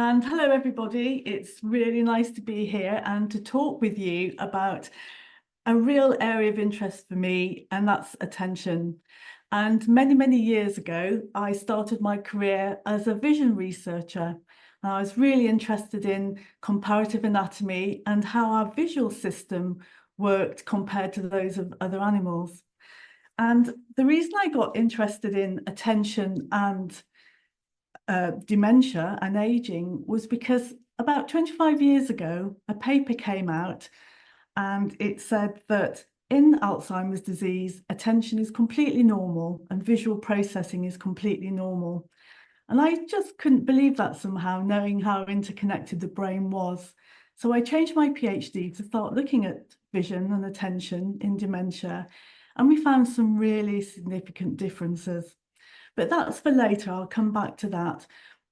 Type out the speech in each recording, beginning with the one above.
And hello, everybody. It's really nice to be here and to talk with you about a real area of interest for me, and that's attention. And many, many years ago, I started my career as a vision researcher. And I was really interested in comparative anatomy and how our visual system worked compared to those of other animals. And the reason I got interested in attention and dementia and aging was because about 25 years ago, a paper came out and it said that in Alzheimer's disease, attention is completely normal and visual processing is completely normal. And I just couldn't believe that somehow, knowing how interconnected the brain was. So I changed my PhD to start looking at vision and attention in dementia, and we found some really significant differences. But that's for later, I'll come back to that.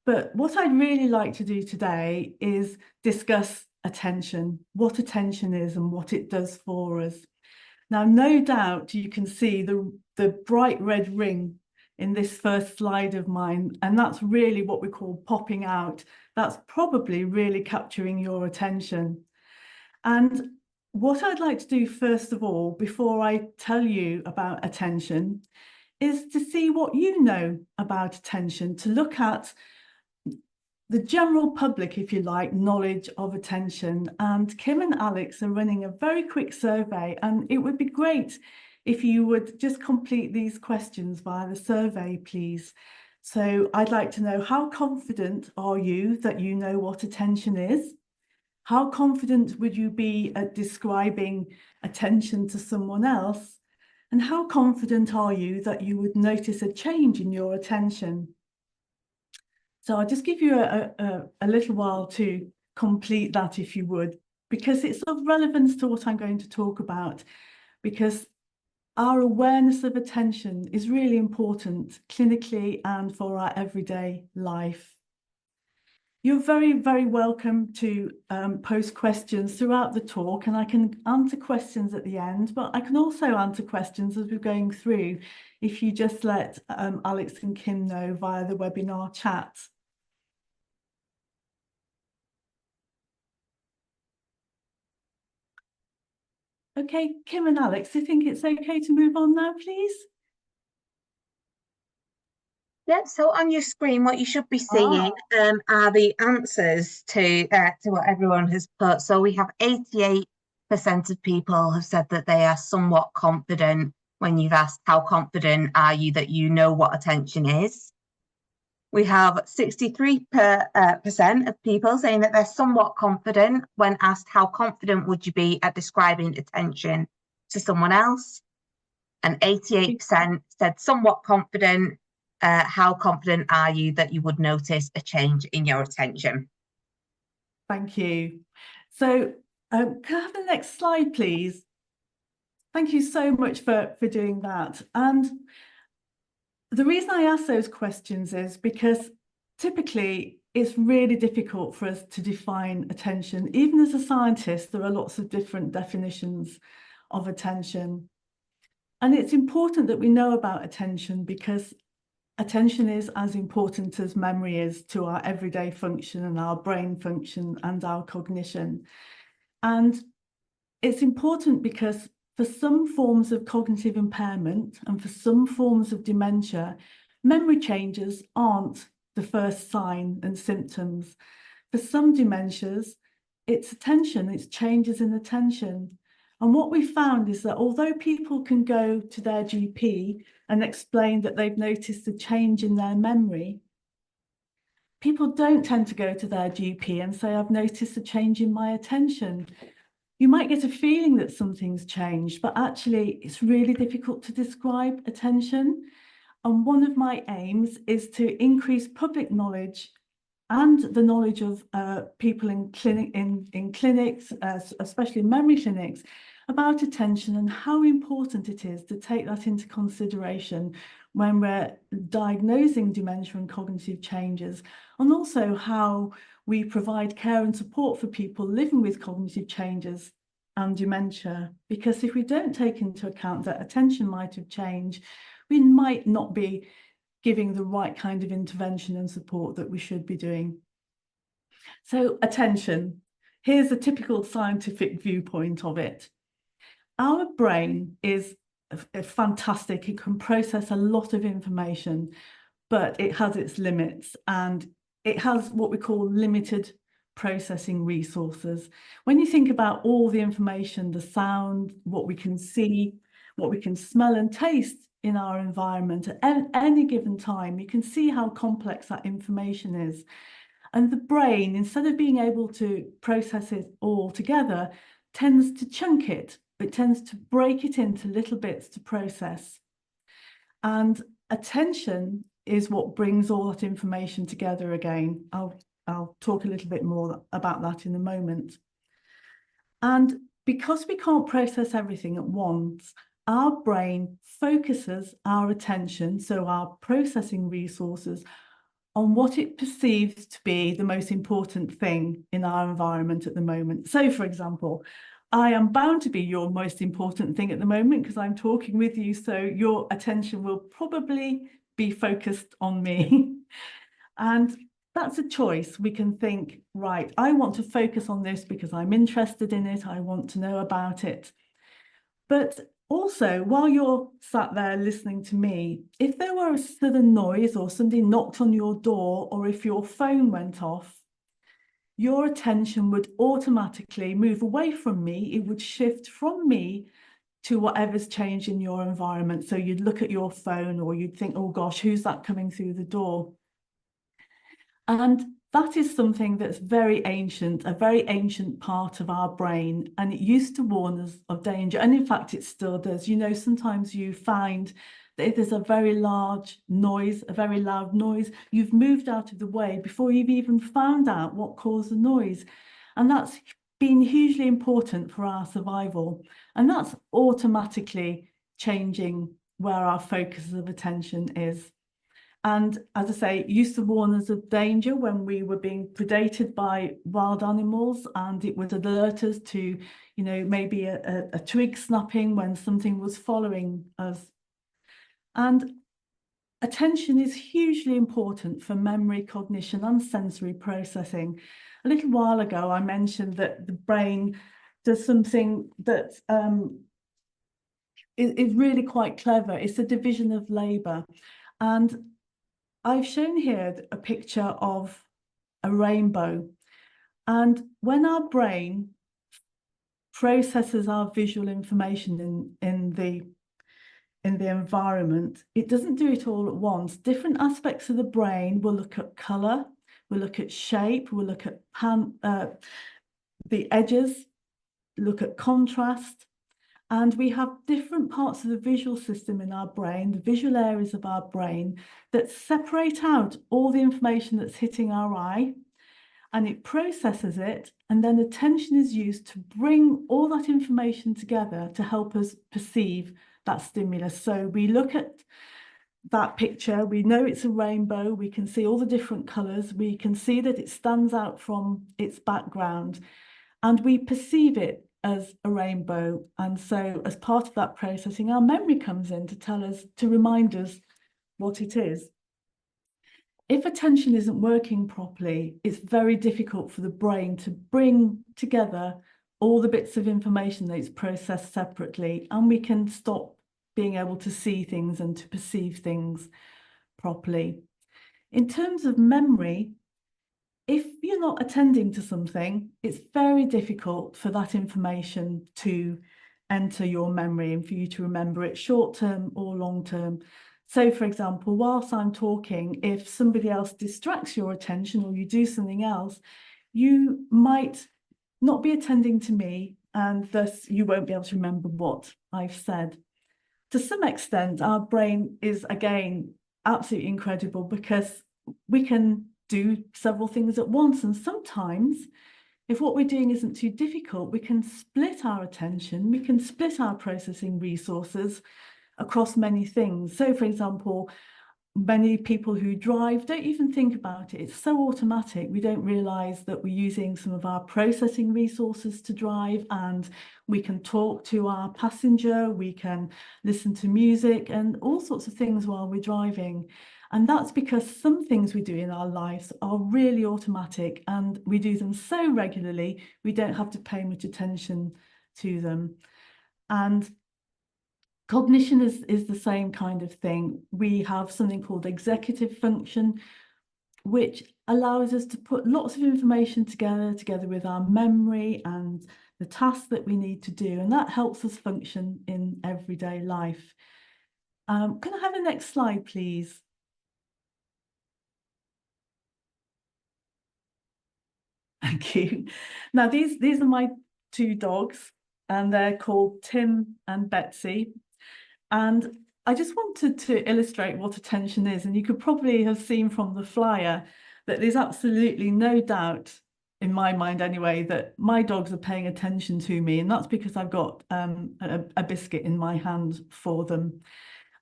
But what I'd really like to do today is discuss attention, what attention is and what it does for us. Now, no doubt you can see the bright red ring in this first slide of mine, and that's really what we call popping out. That's probably really capturing your attention. And what I'd like to do first of all, before I tell you about attention, is to see what you know about attention, to look at the general public, if you like, knowledge of attention. And Kim and Alex are running a very quick survey, and it would be great if you would just complete these questions via the survey, please. So I'd like to know, how confident are you that you know what attention is? How confident would you be at describing attention to someone else? And how confident are you that you would notice a change in your attention? So I'll just give you a little while to complete that, if you would, because it's of relevance to what I'm going to talk about, because our awareness of attention is really important clinically and for our everyday life. You're very, very welcome to post questions throughout the talk, and I can answer questions at the end, but I can also answer questions as we're going through if you just let Alex and Kim know via the webinar chat. Okay, Kim and Alex, do you think it's okay to move on now, please? Yeah, so on your screen, what you should be seeing are the answers to what everyone has put. So we have 88% of people have said that they are somewhat confident when you've asked how confident are you that you know what attention is. We have 63% of people saying that they're somewhat confident when asked how confident would you be at describing attention to someone else. And 88% said somewhat confident. How confident are you that you would notice a change in your attention? Thank you. So can I have the next slide, please? Thank you so much for doing that. And the reason I ask those questions is because typically it's really difficult for us to define attention. Even as a scientist, there are lots of different definitions of attention. And it's important that we know about attention, because attention is as important as memory is to our everyday function and our brain function and our cognition. And it's important because for some forms of cognitive impairment and for some forms of dementia, memory changes aren't the first sign and symptoms. For some dementias, it's attention, it's changes in attention. And what we found is that although people can go to their GP and explain that they've noticed a change in their memory, people don't tend to go to their GP and say, I've noticed a change in my attention. You might get a feeling that something's changed, but actually it's really difficult to describe attention. And one of my aims is to increase public knowledge and the knowledge of people in clinics, especially memory clinics, about attention and how important it is to take that into consideration when we're diagnosing dementia and cognitive changes, and also how we provide care and support for people living with cognitive changes and dementia. Because if we don't take into account that attention might have changed, we might not be giving the right kind of intervention and support that we should be doing. So attention, here's a typical scientific viewpoint of it. Our brain is fantastic. It can process a lot of information, but it has its limits, and it has what we call limited processing resources. When you think about all the information, the sound, what we can see, what we can smell and taste in our environment at any given time, you can see how complex that information is. And the brain, instead of being able to process it all together, tends to chunk it. It tends to break it into little bits to process. And attention is what brings all that information together again. I'll talk a little bit more about that in a moment. And because we can't process everything at once, our brain focuses our attention, so our processing resources, on what it perceives to be the most important thing in our environment at the moment. So, for example, I am bound to be your most important thing at the moment because I'm talking with you, so your attention will probably be focused on me. And that's a choice. We can think, right, I want to focus on this because I'm interested in it, I want to know about it. But also, while you're sat there listening to me, if there were a sudden noise or somebody knocked on your door, or if your phone went off, your attention would automatically move away from me. It would shift from me to whatever's changed in your environment. So you'd look at your phone, or you'd think, oh gosh, who's that coming through the door? And that is something that's very ancient, a very ancient part of our brain. And it used to warn us of danger. And in fact, it still does. You know, sometimes you find that if there's a very large noise, a very loud noise, you've moved out of the way before you've even found out what caused the noise. And that's been hugely important for our survival. And that's automatically changing where our focus of attention is. And as I say, it used to warn us of danger when we were being predated by wild animals, and it would alert us to, you know, maybe a twig snapping when something was following us. And attention is hugely important for memory, cognition, and sensory processing. A little while ago, I mentioned that the brain does something that is really quite clever. It's a division of labour. And I've shown here a picture of a rainbow. And when our brain processes our visual information in the environment, it doesn't do it all at once. Different aspects of the brain will look at colour, will look at shape, will look at the edges, look at contrast. And we have different parts of the visual system in our brain, the visual areas of our brain, that separate out all the information that's hitting our eye, and it processes it, and then attention is used to bring all that information together to help us perceive that stimulus. So we look at that picture, we know it's a rainbow, we can see all the different colours, we can see that it stands out from its background, and we perceive it as a rainbow. And so as part of that processing, our memory comes in to tell us, to remind us what it is. If attention isn't working properly, it's very difficult for the brain to bring together all the bits of information that it's processed separately, and we can stop being able to see things and to perceive things properly. In terms of memory, if you're not attending to something, it's very difficult for that information to enter your memory and for you to remember it short term or long term. So, for example, whilst I'm talking, if somebody else distracts your attention or you do something else, you might not be attending to me, and thus you won't be able to remember what I've said. To some extent, our brain is, again, absolutely incredible because we can do several things at once. And sometimes, if what we're doing isn't too difficult, we can split our attention, we can split our processing resources across many things. So, for example, many people who drive don't even think about it. It's so automatic. We don't realise that we're using some of our processing resources to drive, and we can talk to our passenger, we can listen to music and all sorts of things while we're driving. And that's because some things we do in our lives are really automatic and we do them so regularly, we don't have to pay much attention to them. And cognition is the same kind of thing. We have something called executive function, which allows us to put lots of information together with our memory and the tasks that we need to do. And that helps us function in everyday life. Can I have the next slide, please? Thank you. Now, these are my two dogs, and they're called Tim and Betsy. And I just wanted to illustrate what attention is. And you could probably have seen from the flyer that there's absolutely no doubt, in my mind anyway, that my dogs are paying attention to me. And that's because I've got a biscuit in my hand for them.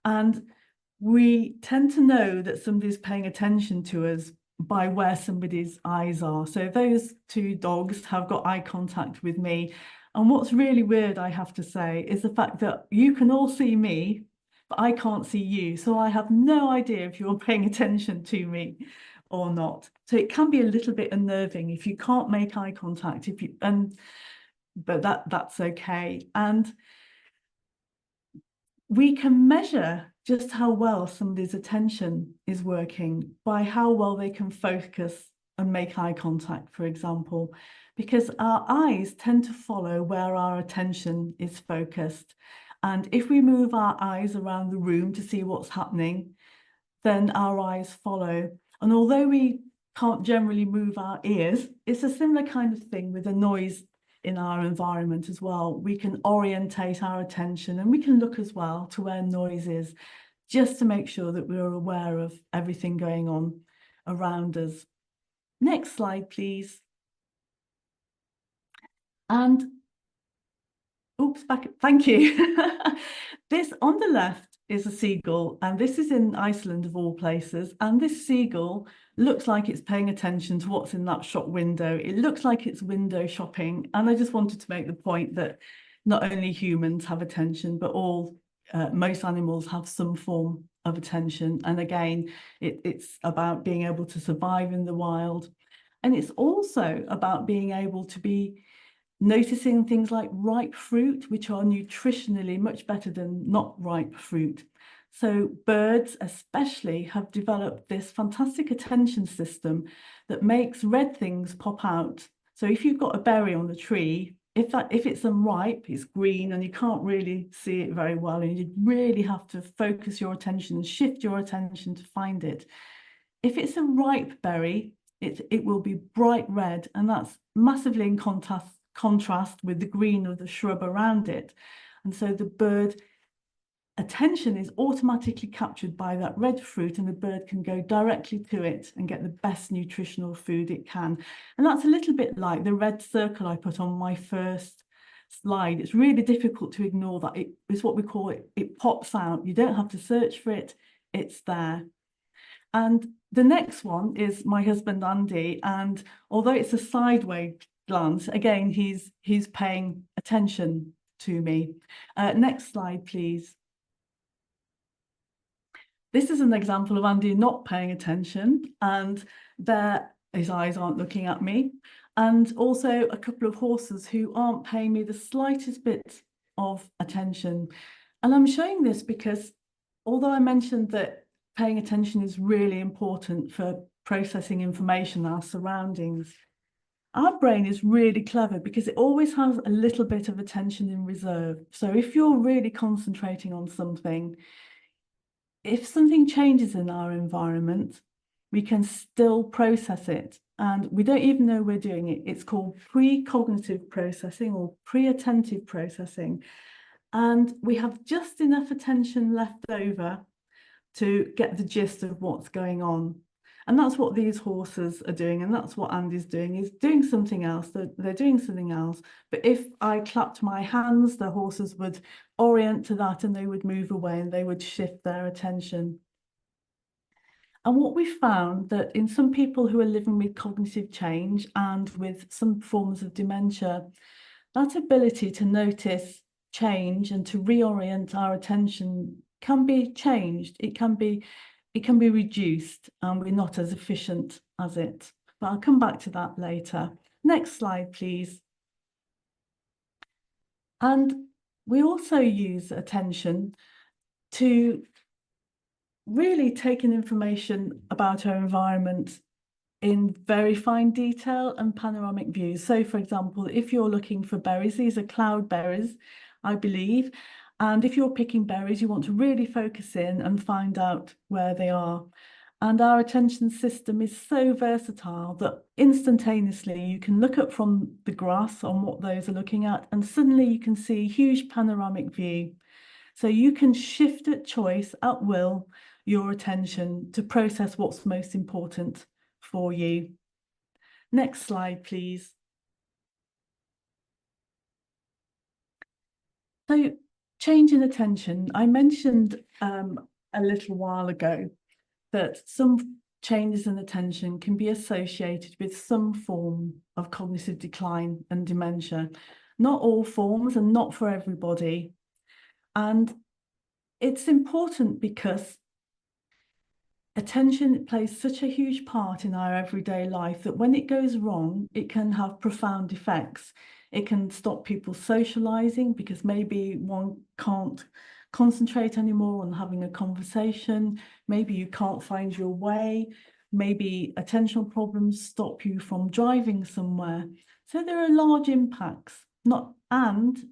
And we tend to know that somebody's paying attention to us by where somebody's eyes are. So those two dogs have got eye contact with me. And what's really weird, I have to say, is the fact that you can all see me, but I can't see you. So I have no idea if you're paying attention to me or not. So it can be a little bit unnerving if you can't make eye contact, but that's okay. And we can measure just how well somebody's attention is working by how well they can focus and make eye contact, for example, because our eyes tend to follow where our attention is focused. And if we move our eyes around the room to see what's happening, then our eyes follow. And although we can't generally move our ears, it's a similar kind of thing with the noise in our environment as well. We can orientate our attention and we can look as well to where noise is, just to make sure that we're aware of everything going on around us. Next slide, please. And oops, back, thank you. This on the left is a seagull, and this is in Iceland of all places. And this seagull looks like it's paying attention to what's in that shop window. It looks like it's window shopping. And I just wanted to make the point that not only humans have attention, but most animals have some form of attention. And again, it's about being able to survive in the wild. And it's also about being able to be noticing things like ripe fruit, which are nutritionally much better than not ripe fruit. So birds especially have developed this fantastic attention system that makes red things pop out. So if you've got a berry on the tree, if it's unripe, it's green and you can't really see it very well, and you really have to focus your attention and shift your attention to find it. If it's a ripe berry, it will be bright red, and that's massively in contrast with the green of the shrub around it. And so the bird attention is automatically captured by that red fruit, and the bird can go directly to it and get the best nutritional food it can. And that's a little bit like the red circle I put on my first slide. It's really difficult to ignore that. It is what we call it pops out. You don't have to search for it, it's there. And the next one is my husband Andy, and although it's a sideways glance, again, he's paying attention to me. Next slide, please. This is an example of Andy not paying attention, and his eyes aren't looking at me. And also a couple of horses who aren't paying me the slightest bit of attention. And I'm showing this because although I mentioned that paying attention is really important for processing information, our surroundings, our brain is really clever because it always has a little bit of attention in reserve. So if you're really concentrating on something, if something changes in our environment, we can still process it. And we don't even know we're doing it. It's called precognitive processing or pre-attentive processing. And we have just enough attention left over to get the gist of what's going on. And that's what these horses are doing, and that's what Andy's doing, is doing something else. They're doing something else. But if I clapped my hands, the horses would orient to that and they would move away and they would shift their attention. And what we found that in some people who are living with cognitive change and with some forms of dementia, that ability to notice change and to reorient our attention can be changed. It can be it can be reduced and we're not as efficient as it. But I'll come back to that later. Next slide, please. And we also use attention to really take in information about our environment in very fine detail and panoramic views. So, for example, if you're looking for berries, these are cloudberries, I believe. And if you're picking berries, you want to really focus in and find out where they are. And our attention system is so versatile that instantaneously you can look up from the grass on what those are looking at, and suddenly you can see a huge panoramic view. So you can shift at choice, at will, your attention to process what's most important for you. Next slide, please. So change in attention. I mentioned a little while ago that some changes in attention can be associated with some form of cognitive decline and dementia. Not all forms and not for everybody. And it's important because attention plays such a huge part in our everyday life that when it goes wrong, it can have profound effects. It can stop people socializing because maybe one can't concentrate anymore on having a conversation. Maybe you can't find your way. Maybe attentional problems stop you from driving somewhere. So there are large impacts. And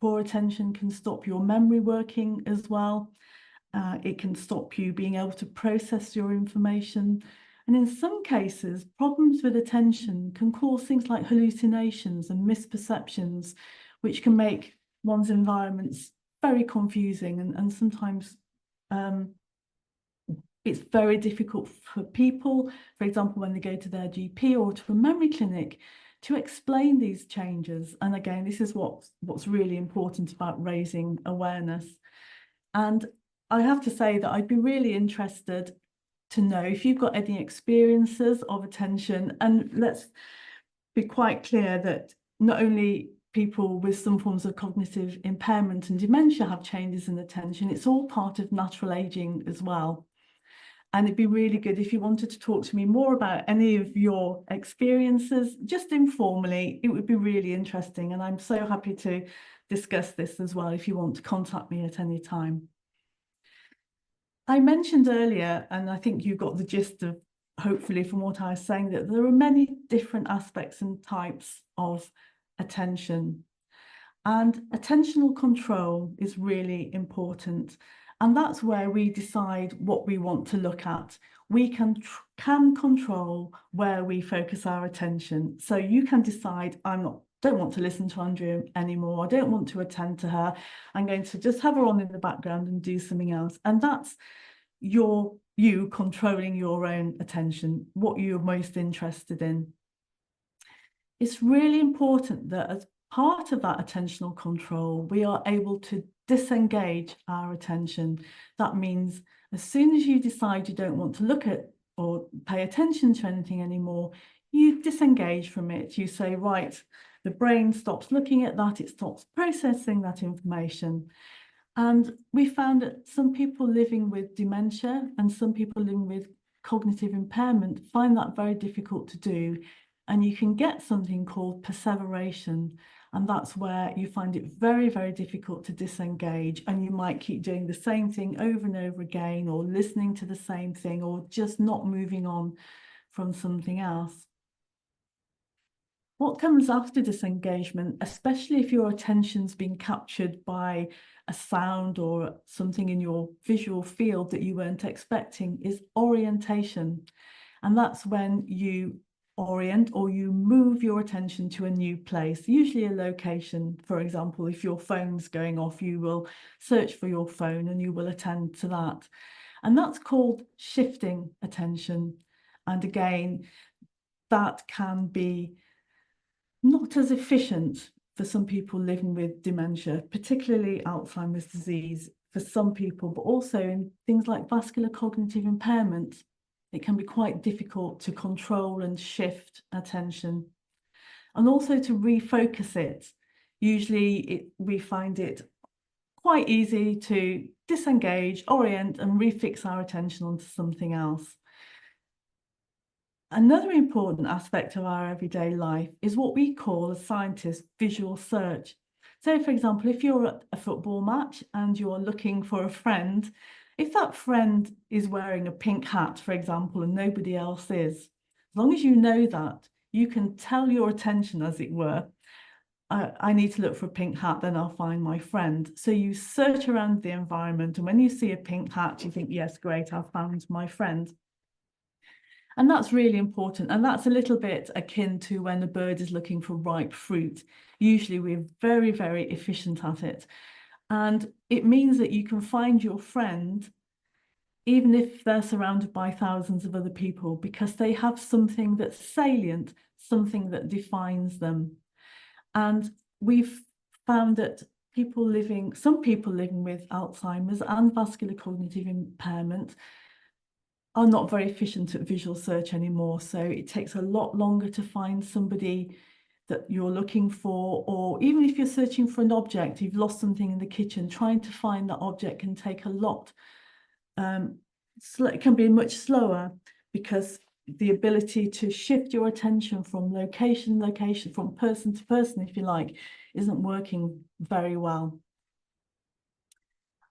poor attention can stop your memory working as well. It can stop you being able to process your information. And in some cases, problems with attention can cause things like hallucinations and misperceptions, which can make one's environments very confusing. And sometimes it's very difficult for people, for example, when they go to their GP or to a memory clinic, to explain these changes. And again, this is what's really important about raising awareness. And I have to say that I'd be really interested to know if you've got any experiences of attention. And let's be quite clear that not only people with some forms of cognitive impairment and dementia have changes in attention, it's all part of natural aging as well. And it'd be really good if you wanted to talk to me more about any of your experiences, just informally. It would be really interesting. And I'm so happy to discuss this as well if you want to contact me at any time. I mentioned earlier, and I think you got the gist of, hopefully from what I was saying, that there are many different aspects and types of attention. And attentional control is really important. And that's where we decide what we want to look at. We can control where we focus our attention. So you can decide, don't want to listen to Andrea anymore. I don't want to attend to her. I'm going to just have her on in the background and do something else. And that's you controlling your own attention, what you're most interested in. It's really important that as part of that attentional control, we are able to disengage our attention. That means as soon as you decide you don't want to look at or pay attention to anything anymore, you disengage from it. You say, right, the brain stops looking at that, it stops processing that information. And we found that some people living with dementia and some people living with cognitive impairment find that very difficult to do. And you can get something called perseveration. And that's where you find it very, very difficult to disengage. And you might keep doing the same thing over and over again, or listening to the same thing, or just not moving on from something else. What comes after disengagement, especially if your attention's been captured by a sound or something in your visual field that you weren't expecting, is orientation. And that's when you orient or you move your attention to a new place, usually a location. For example, if your phone's going off, you will search for your phone and you will attend to that. And that's called shifting attention. And again, that can be not as efficient for some people living with dementia, particularly Alzheimer's disease for some people, but also in things like vascular cognitive impairment. It can be quite difficult to control and shift attention, and also to refocus it. Usually we find it quite easy to disengage, orient, and refix our attention onto something else. Another important aspect of our everyday life is what we call, as scientists, visual search. So, for example, if you're at a football match and you're looking for a friend, if that friend is wearing a pink hat, for example, and nobody else is, as long as you know that, you can tell your attention, as it were, I need to look for a pink hat, then I'll find my friend. So you search around the environment, and when you see a pink hat, you think, yes, great, I've found my friend. And that's really important. And that's a little bit akin to when a bird is looking for ripe fruit. Usually we're very, very efficient at it. And it means that you can find your friend even if they're surrounded by thousands of other people, because they have something that's salient, something that defines them. And we've found that some people living with Alzheimer's and vascular cognitive impairment are not very efficient at visual search anymore. So it takes a lot longer to find somebody that you're looking for, or even if you're searching for an object, you've lost something in the kitchen, trying to find that object can take a lot. It can be much slower because the ability to shift your attention from location, from person to person, if you like, isn't working very well.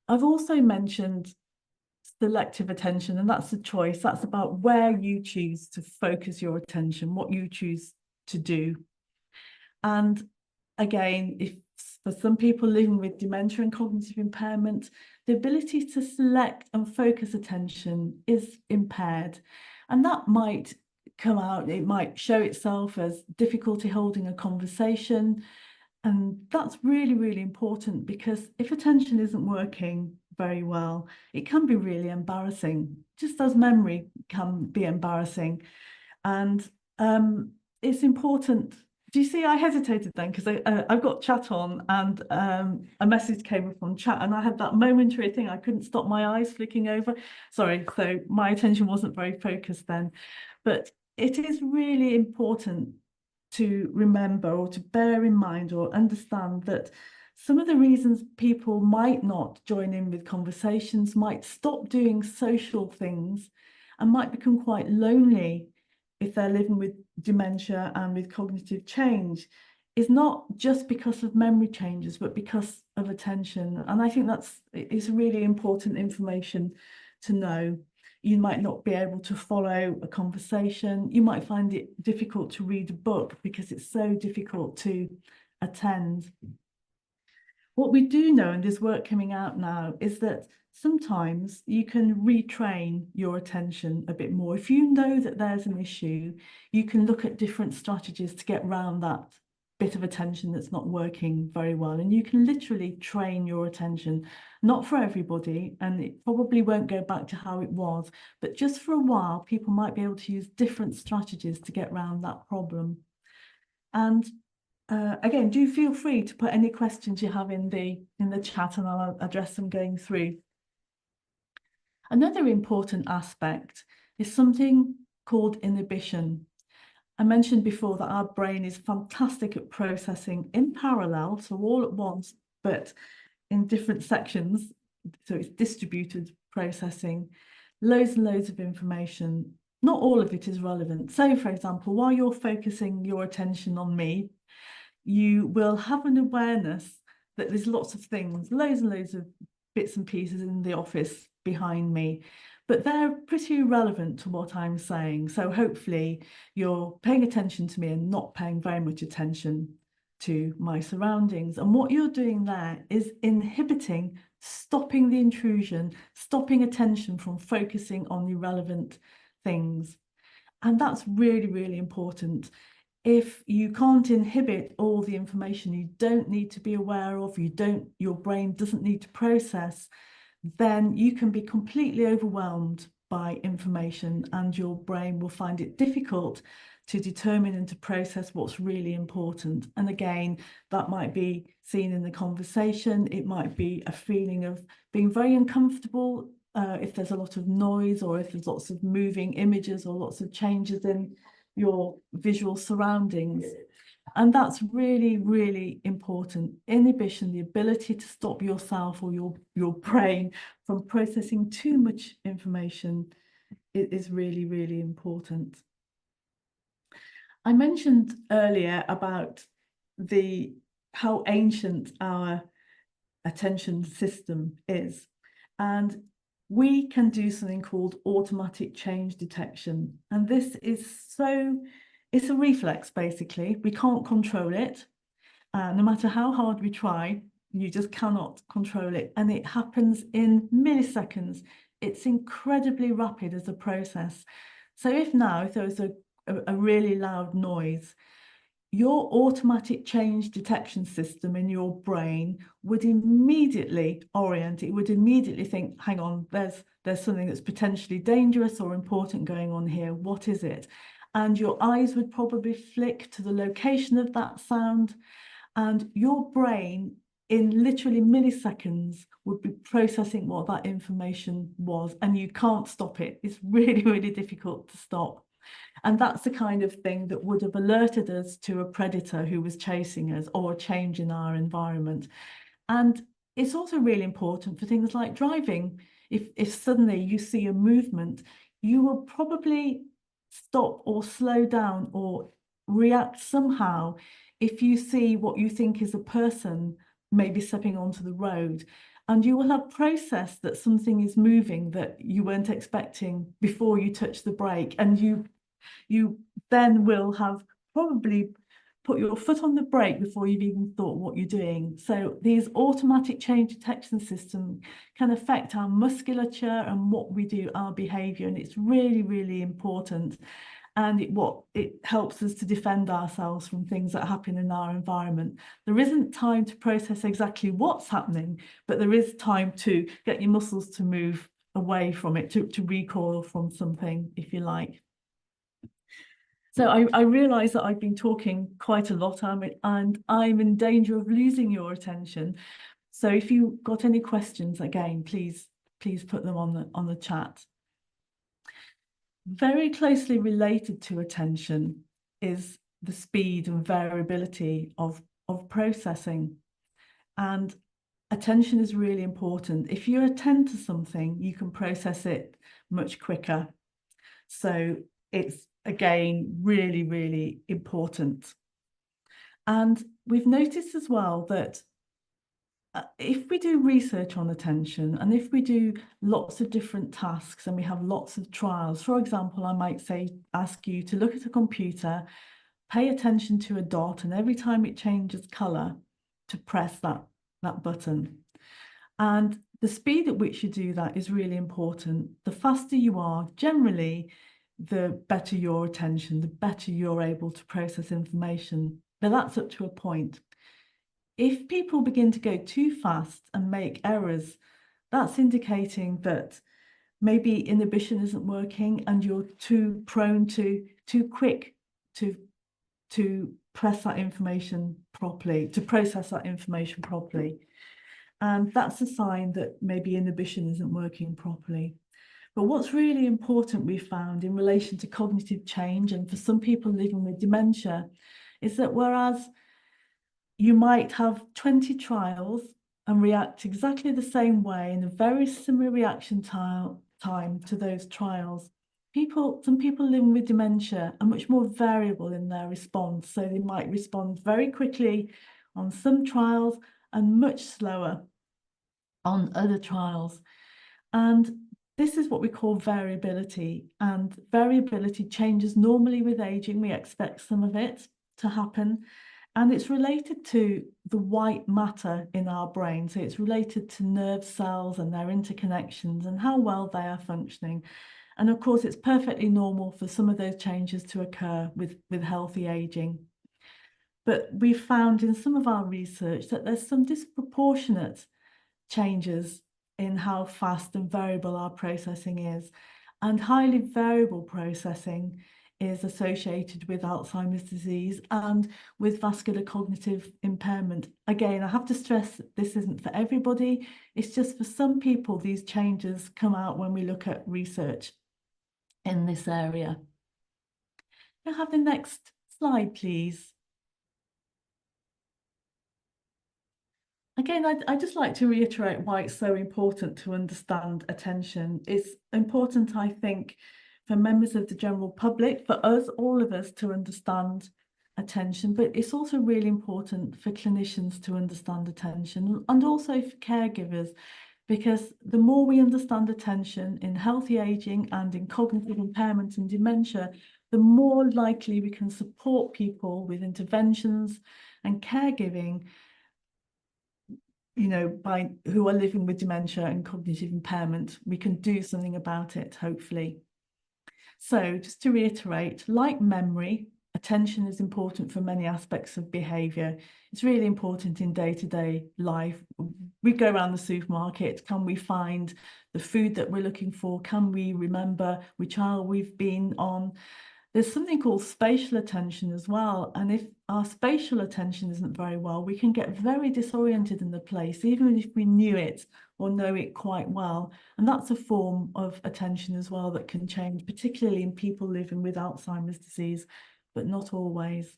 I've also mentioned selective attention, and that's a choice. That's about where you choose to focus your attention, what you choose to do. And again, if for some people living with dementia and cognitive impairment, the ability to select and focus attention is impaired. And that might come out, it might show itself as difficulty holding a conversation. And that's really, really important, because if attention isn't working very well, it can be really embarrassing, just as memory can be embarrassing. And it's important. Do you see I hesitated then? Because I've got chat on, and a message came up on chat, and I had that momentary thing. I couldn't stop my eyes flicking over. Sorry, so my attention wasn't very focused then. But it is really important to remember, or to bear in mind, or understand that some of the reasons people might not join in with conversations, might stop doing social things, and might become quite lonely if they're living with dementia and with cognitive change, is not just because of memory changes, but because of attention. And I think it's really important information to know. You might not be able to follow a conversation. You might find it difficult to read a book because it's so difficult to attend. What we do know, and there's work coming out now, is that sometimes you can retrain your attention a bit more. If you know that there's an issue, you can look at different strategies to get around that bit of attention that's not working very well. And you can literally train your attention, not for everybody, and it probably won't go back to how it was, but just for a while, people might be able to use different strategies to get around that problem. And again, do feel free to put any questions you have in the chat, and I'll address them going through. Another important aspect is something called inhibition. I mentioned before that our brain is fantastic at processing in parallel, so all at once, but in different sections. So it's distributed processing, loads and loads of information. Not all of it is relevant. So, for example, while you're focusing your attention on me, you will have an awareness that there's lots of things, loads and loads of bits and pieces in the office behind me, but they're pretty irrelevant to what I'm saying. So hopefully you're paying attention to me and not paying very much attention to my surroundings. And what you're doing there is inhibiting, stopping the intrusion, stopping attention from focusing on the relevant things. And that's really, really important. If you can't inhibit all the information you don't need to be aware of, your brain doesn't need to process, then you can be completely overwhelmed by information, and your brain will find it difficult to determine and to process what's really important. And again, that might be seen in the conversation. It might be a feeling of being very uncomfortable if there's a lot of noise, or if there's lots of moving images or lots of changes in your visual surroundings. And that's really, really important. Inhibition, the ability to stop yourself or your brain from processing too much information is really, really important. I mentioned earlier about how ancient our attention system is. And we can do something called automatic change detection. And this is it's a reflex, basically. We can't control it. No matter how hard we try, you just cannot control it. And it happens in milliseconds. It's incredibly rapid as a process. So if there was a really loud noise, your automatic change detection system in your brain would immediately orient, it would immediately think, hang on, there's something that's potentially dangerous or important going on here. What is it? And your eyes would probably flick to the location of that sound, and your brain in literally milliseconds would be processing what that information was, and you can't stop it. It's really, really difficult to stop. And that's the kind of thing that would have alerted us to a predator who was chasing us or a change in our environment. And it's also really important for things like driving. If suddenly you see a movement, you will probably stop or slow down or react somehow if you see what you think is a person maybe stepping onto the road. And you will have processed that something is moving that you weren't expecting before you touch the brake. And you then will have probably put your foot on the brake before you've even thought what you're doing. So these automatic change detection systems can affect our musculature and what we do, our behavior. And it's really, really important. And it helps us to defend ourselves from things that happen in our environment. There isn't time to process exactly what's happening, but there is time to get your muscles to move away from it, to recoil from something, if you like. So I realise that I've been talking quite a lot, and I'm in danger of losing your attention. So if you've got any questions, again, please put them on the chat. Very closely related to attention is the speed and variability of processing. And attention is really important. If you attend to something, you can process it much quicker. So it's, again, really, really important. And we've noticed as well that if we do research on attention, and if we do lots of different tasks and we have lots of trials, for example, I might ask you to look at a computer, pay attention to a dot, and every time it changes color, to press that button. And the speed at which you do that is really important. The faster you are, generally, the better your attention, the better you're able to process information. But that's up to a point. If people begin to go too fast and make errors, that's indicating that maybe inhibition isn't working and you're too prone to too quick to press that information properly, to process that information properly. And that's a sign that maybe inhibition isn't working properly. But what's really important, we found, in relation to cognitive change, and for some people living with dementia, is that whereas you might have 20 trials and react exactly the same way in a very similar reaction time to those trials, some people living with dementia are much more variable in their response. So they might respond very quickly on some trials and much slower on other trials. And this is what we call variability. And variability changes normally with aging. We expect some of it to happen. And it's related to the white matter in our brain. So it's related to nerve cells and their interconnections and how well they are functioning. And of course, it's perfectly normal for some of those changes to occur with healthy aging. But we've found in some of our research that there's some disproportionate changes in how fast and variable our processing is. And highly variable processing is associated with Alzheimer's disease and with vascular cognitive impairment. Again, I have to stress that this isn't for everybody. It's just for some people, these changes come out when we look at research in this area. Can I have the next slide, please? Again, I'd just like to reiterate why it's so important to understand attention. It's important, I think, for members of the general public, for us, all of us, to understand attention, but it's also really important for clinicians to understand attention, and also for caregivers, because the more we understand attention in healthy aging and in cognitive impairment and dementia, the more likely we can support people with interventions and caregiving, by who are living with dementia and cognitive impairment. We can do something about it, hopefully. So just to reiterate, like memory, attention is important for many aspects of behaviour. It's really important in day-to-day life. We go around the supermarket, can we find the food that we're looking for? Can we remember which aisle we've been on? There's something called spatial attention as well. And if our spatial attention isn't very well, we can get very disoriented in the place, even if we knew it or know it quite well. And that's a form of attention as well that can change, particularly in people living with Alzheimer's disease, but not always.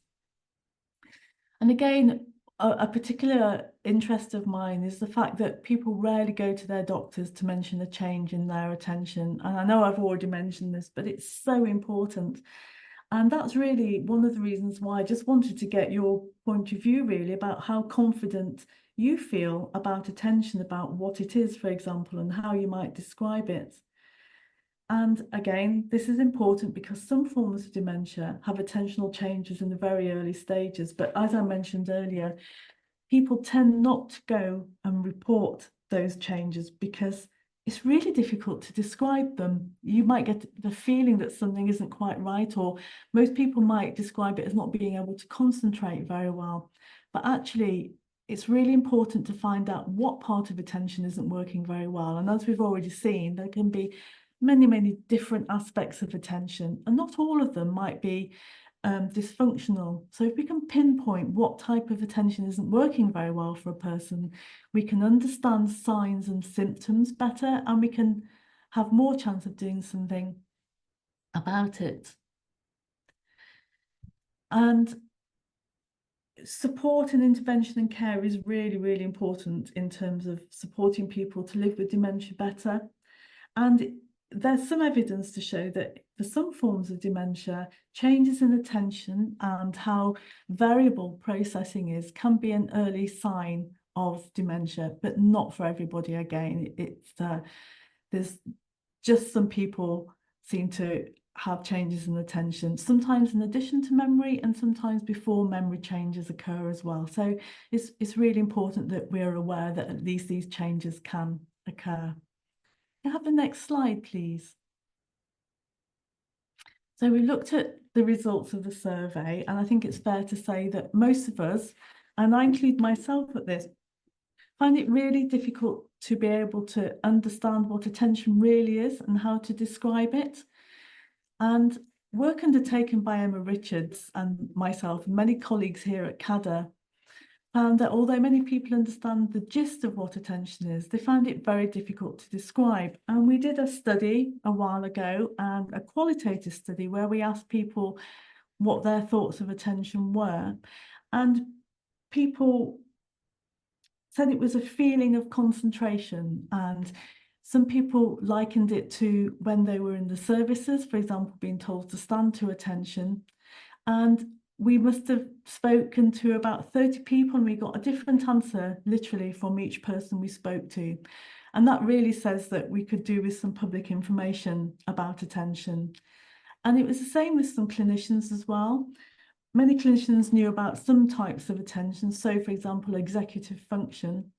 And again, a particular interest of mine is the fact that people rarely go to their doctors to mention a change in their attention. And I know I've already mentioned this, but it's so important. And that's really one of the reasons why I just wanted to get your point of view, really, about how confident you feel about attention, about what it is, for example, and how you might describe it. And again, this is important because some forms of dementia have attentional changes in the very early stages. But as I mentioned earlier, people tend not to go and report those changes because it's really difficult to describe them. You might get the feeling that something isn't quite right, or most people might describe it as not being able to concentrate very well. But actually, it's really important to find out what part of attention isn't working very well. And as we've already seen, there can be many, many different aspects of attention, and not all of them might be dysfunctional. So if we can pinpoint what type of attention isn't working very well for a person, we can understand signs and symptoms better, and we can have more chance of doing something about it. And support and intervention and care is really, really important in terms of supporting people to live with dementia better. And there's some evidence to show that for some forms of dementia, changes in attention and how variable processing is can be an early sign of dementia, but not for everybody. Again, there's just some people seem to have changes in attention, sometimes in addition to memory and sometimes before memory changes occur as well. So it's really important that we're aware that at least these changes can occur. Can I have the next slide, please? So we looked at the results of the survey, and I think it's fair to say that most of us, and I include myself at this, find it really difficult to be able to understand what attention really is and how to describe it. And work undertaken by Emma Richards and myself and many colleagues here at CADA found that although many people understand the gist of what attention is, they find it very difficult to describe. And we did a study a while ago, and a qualitative study where we asked people what their thoughts of attention were. And people said it was a feeling of concentration, and some people likened it to when they were in the services, for example, being told to stand to attention. And we must have spoken to about 30 people, and we got a different answer literally from each person we spoke to. And that really says that we could do with some public information about attention. And it was the same with some clinicians as well. Many clinicians knew about some types of attention, so for example, executive function,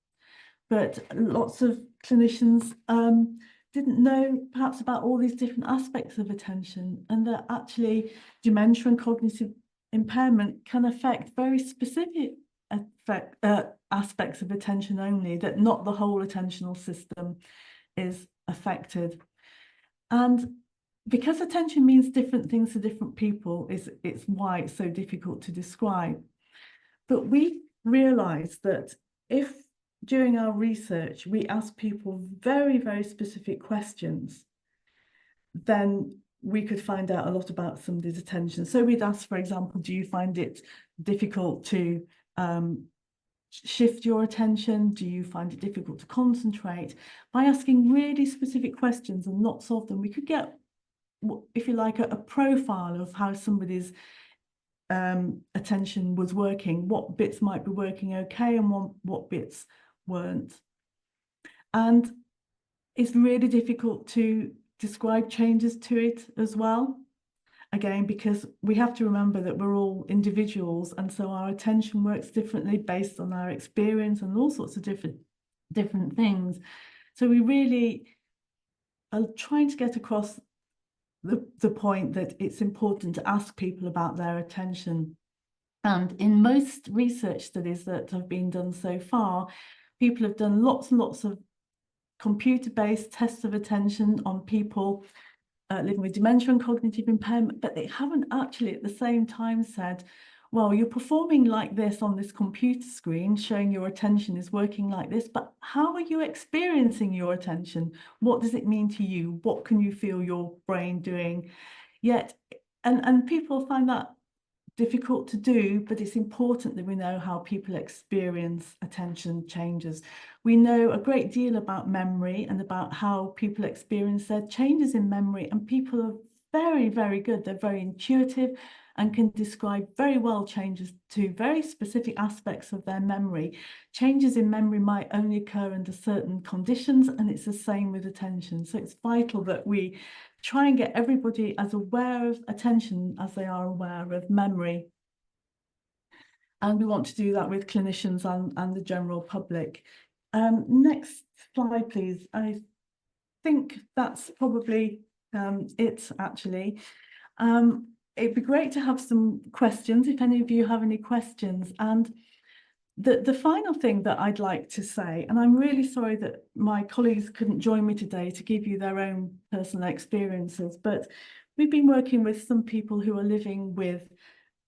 but lots of clinicians didn't know perhaps about all these different aspects of attention, and that actually dementia and cognitive impairment can affect very specific aspects of attention only, that not the whole attentional system is affected. And because attention means different things to different people, it's why it's so difficult to describe. But we realised that if during our research we ask people very, very specific questions, then we could find out a lot about somebody's attention. So we'd ask, for example, do you find it difficult to shift your attention? Do you find it difficult to concentrate? By asking really specific questions, and lots of them, we could get, if you like, a profile of how somebody's attention was working, what bits might be working okay and what bits weren't. And it's really difficult to describe changes to it as well. Again, because we have to remember that we're all individuals, and so our attention works differently based on our experience and all sorts of different things. So we really are trying to get across the point that it's important to ask people about their attention. And in most research studies that have been done so far, people have done lots and lots of computer-based tests of attention on people living with dementia and cognitive impairment, but they haven't actually at the same time said, well, you're performing like this on this computer screen, showing your attention is working like this, but how are you experiencing your attention? What does it mean to you? What can you feel your brain doing? Yet, and people find that difficult to do, but it's important that we know how people experience attention changes. We know a great deal about memory and about how people experience their changes in memory, and people are very, very good. They're very intuitive and can describe very well changes to very specific aspects of their memory. Changes in memory might only occur under certain conditions, and it's the same with attention. So it's vital that we try and get everybody as aware of attention as they are aware of memory. And we want to do that with clinicians and the general public. Next slide, please. I think that's probably it, actually. It'd be great to have some questions, if any of you have any questions. And the final thing that I'd like to say, and I'm really sorry that my colleagues couldn't join me today to give you their own personal experiences, but we've been working with some people who are living with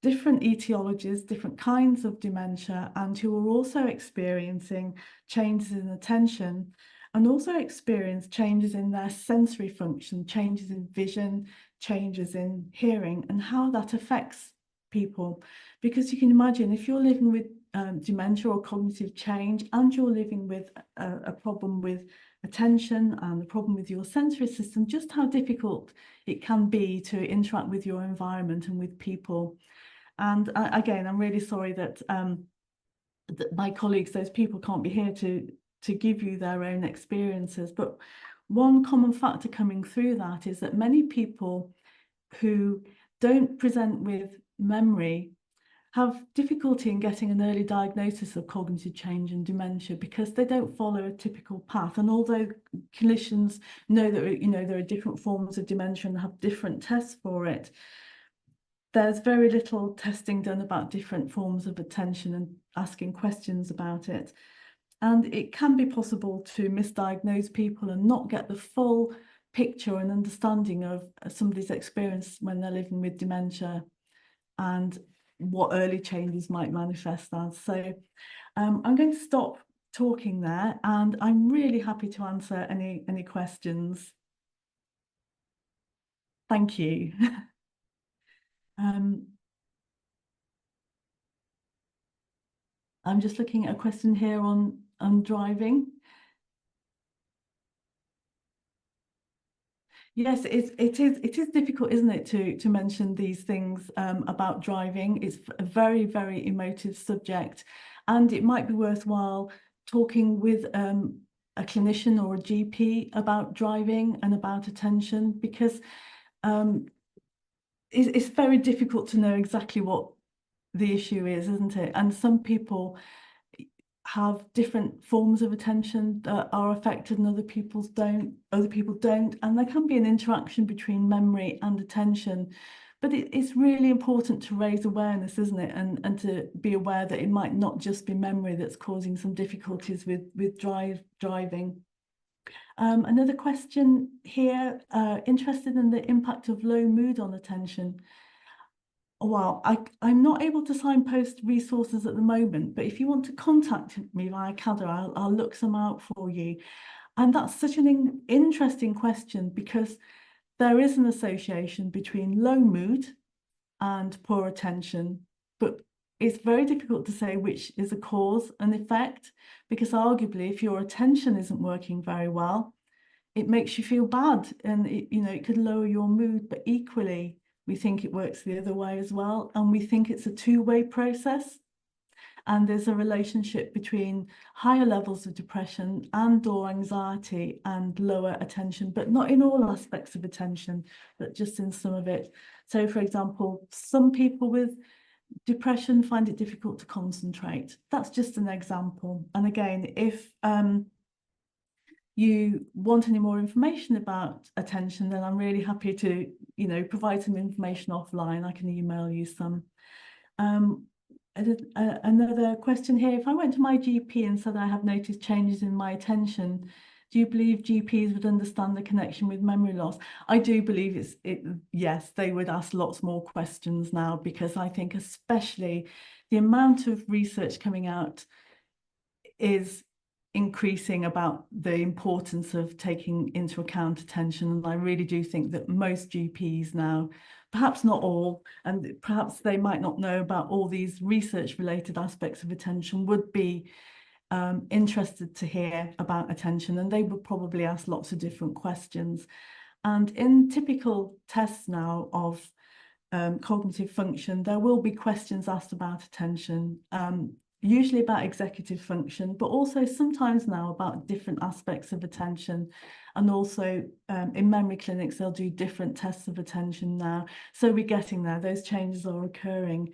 different etiologies, different kinds of dementia, and who are also experiencing changes in attention and also experience changes in their sensory function, changes in vision, changes in hearing, and how that affects people. Because you can imagine if you're living with dementia or cognitive change, and you're living with a problem with attention and a problem with your sensory system, just how difficult it can be to interact with your environment and with people. And again, I'm really sorry that, that my colleagues, those people, can't be here to give you their own experiences. But one common factor coming through that is that many people who don't present with memory have difficulty in getting an early diagnosis of cognitive change and dementia because they don't follow a typical path. And although clinicians know that, you know, there are different forms of dementia and have different tests for it, there's very little testing done about different forms of attention and asking questions about it. And it can be possible to misdiagnose people and not get the full picture and understanding of somebody's experience when they're living with dementia and what early changes might manifest as. So I'm going to stop talking there, and I'm really happy to answer any questions. Thank you. I'm just looking at a question here on driving. Yes, it is difficult, isn't it, to mention these things about driving. It's a very, very emotive subject, and it might be worthwhile talking with a clinician or a GP about driving and about attention, because it's very difficult to know exactly what the issue is, isn't it? And some people have different forms of attention that are affected and other people don't, and there can be an interaction between memory and attention. But it's really important to raise awareness, isn't it? And to be aware that it might not just be memory that's causing some difficulties with driving. Another question here, interested in the impact of low mood on attention. Well, I'm not able to signpost resources at the moment, but if you want to contact me via CADA, I'll look some out for you. And that's such an interesting question, because there is an association between low mood and poor attention, but it's very difficult to say which is a cause and effect, because arguably if your attention isn't working very well, it makes you feel bad, and it could lower your mood. But equally, we think it works the other way as well, and we think it's a two-way process. And there's a relationship between higher levels of depression and or anxiety and lower attention, but not in all aspects of attention, but just in some of it. So, for example, some people with depression find it difficult to concentrate. That's just an example. And again, if you want any more information about attention, then I'm really happy to, provide some information offline. I can email you some. Another question here: if I went to my GP and said I have noticed changes in my attention, do you believe GPs would understand the connection with memory loss? I do believe yes, they would ask lots more questions now, because I think especially the amount of research coming out is increasing about the importance of taking into account attention. And I really do think that most GPs now, perhaps not all, and perhaps they might not know about all these research related aspects of attention, would be interested to hear about attention, and they would probably ask lots of different questions. And in typical tests now of cognitive function, there will be questions asked about attention, usually about executive function, but also sometimes now about different aspects of attention. And also in memory clinics, they'll do different tests of attention now. So we're getting there, those changes are occurring.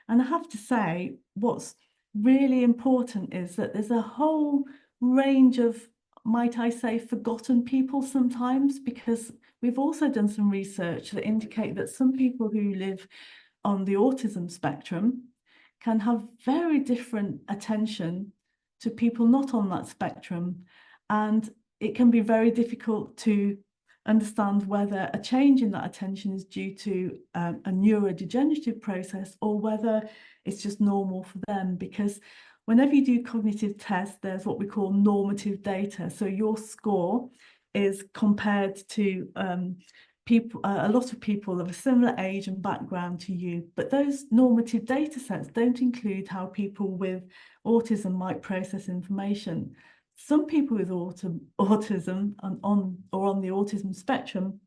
And I have to say, what's really important is that there's a whole range of, might I say, forgotten people sometimes, because we've also done some research that indicate that some people who live on the autism spectrum can have very different attention to people not on that spectrum. And it can be very difficult to understand whether a change in that attention is due to a neurodegenerative process, or whether it's just normal for them. Because whenever you do cognitive tests, there's what we call normative data. So your score is compared to people, a lot of people of a similar age and background to you, but those normative data sets don't include how people with autism might process information. Some people with autism on the autism spectrum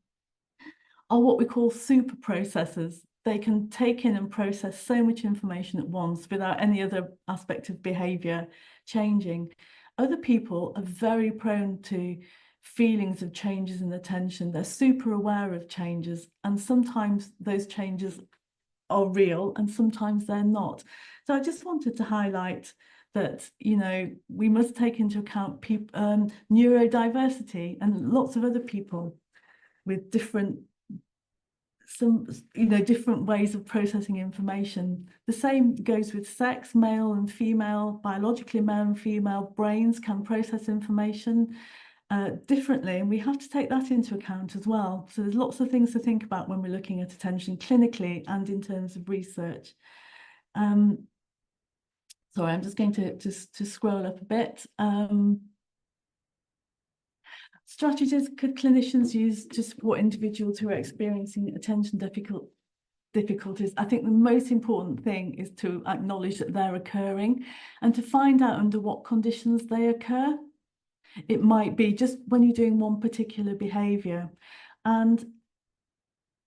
are what we call super processors. They can take in and process so much information at once without any other aspect of behavior changing. Other people are very prone to feelings of changes in attention. They're super aware of changes, and sometimes those changes are real and sometimes they're not. So I just wanted to highlight that, we must take into account neurodiversity and lots of other people with different ways of processing information. The same goes with sex. Male and female, biologically male and female brains can process information differently, and we have to take that into account as well. So there's lots of things to think about when we're looking at attention clinically and in terms of research. Sorry, I'm just going to scroll up a bit. Strategies could clinicians use to support individuals who are experiencing attention difficulties? I think the most important thing is to acknowledge that they're occurring and to find out under what conditions they occur. It might be just when you're doing one particular behaviour. And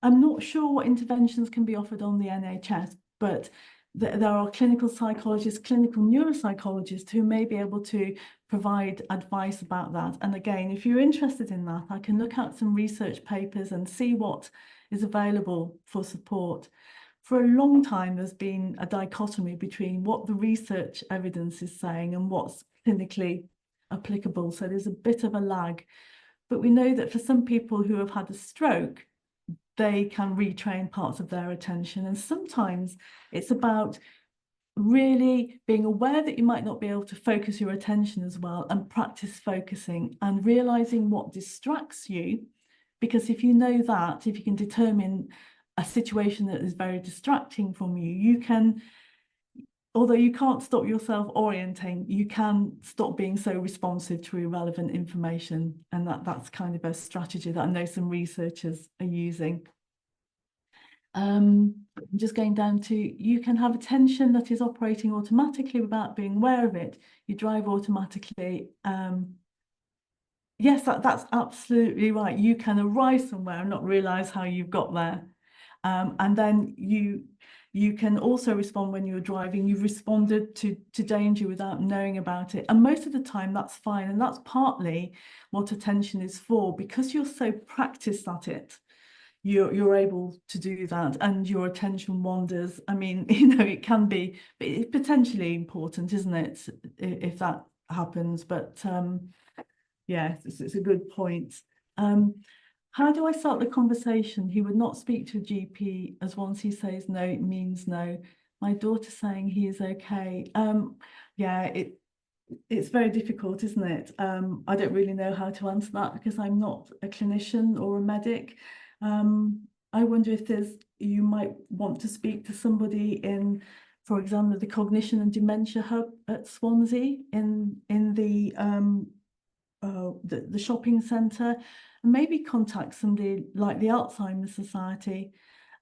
I'm not sure what interventions can be offered on the NHS, but there are clinical psychologists, clinical neuropsychologists who may be able to provide advice about that. And again, if you're interested in that, I can look at some research papers and see what is available for support. For a long time, there's been a dichotomy between what the research evidence is saying and what's clinically applicable. So there's a bit of a lag. But we know that for some people who have had a stroke, they can retrain parts of their attention. And sometimes it's about really being aware that you might not be able to focus your attention as well, and practice focusing and realizing what distracts you. Because if you know that, if you can determine a situation that is very distracting from you, you can, although you can't stop yourself orienting, you can stop being so responsive to irrelevant information. And that's kind of a strategy that I know some researchers are using. I'm just going down to, you can have attention that is operating automatically without being aware of it. You drive automatically. Yes, that's absolutely right. You can arrive somewhere and not realize how you've got there. And then you can also respond when you're driving. You've responded to danger without knowing about it. And most of the time that's fine. And that's partly what attention is for, because you're so practiced at it. You're able to do that, and your attention wanders. I mean, it can be, but it's potentially important, isn't it, if that happens? But yeah, it's a good point. How do I start the conversation? He would not speak to a GP, as once he says no, it means no. My daughter saying he is okay. Yeah, it's very difficult, isn't it? I don't really know how to answer that because I'm not a clinician or a medic. I wonder if you might want to speak to somebody in, for example, the Cognition and Dementia Hub at Swansea in the shopping centre, and maybe contact somebody like the Alzheimer's Society.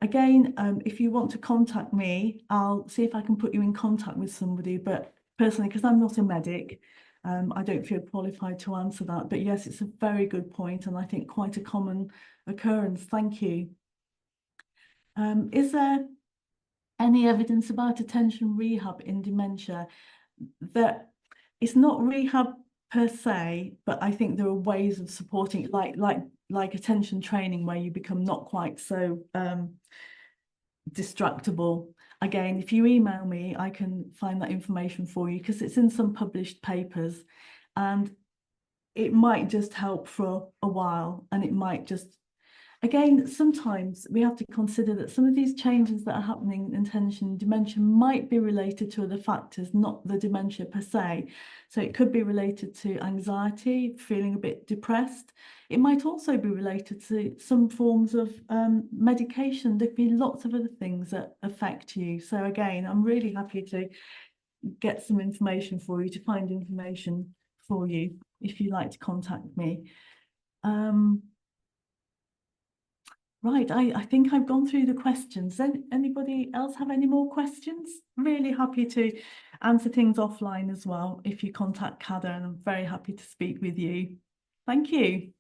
Again, if you want to contact me, I'll see if I can put you in contact with somebody, but personally, because I'm not a medic, I don't feel qualified to answer that. But yes, it's a very good point, and I think quite a common occurrence. Thank you. Is there any evidence about attention rehab in dementia? That it's not rehab per se, but I think there are ways of supporting it, like attention training, where you become not quite so distractible. Again, if you email me, I can find that information for you, because it's in some published papers, and it might just help for a while, and it might just, again, sometimes we have to consider that some of these changes that are happening in attention and dementia might be related to other factors, not the dementia per se. So it could be related to anxiety, feeling a bit depressed. It might also be related to some forms of medication. There'd be lots of other things that affect you. So again, I'm really happy to get some information for you, to find information for you if you'd like to contact me. Right, I think I've gone through the questions. Anybody else have any more questions? Really happy to answer things offline as well if you contact Cada, and I'm very happy to speak with you. Thank you.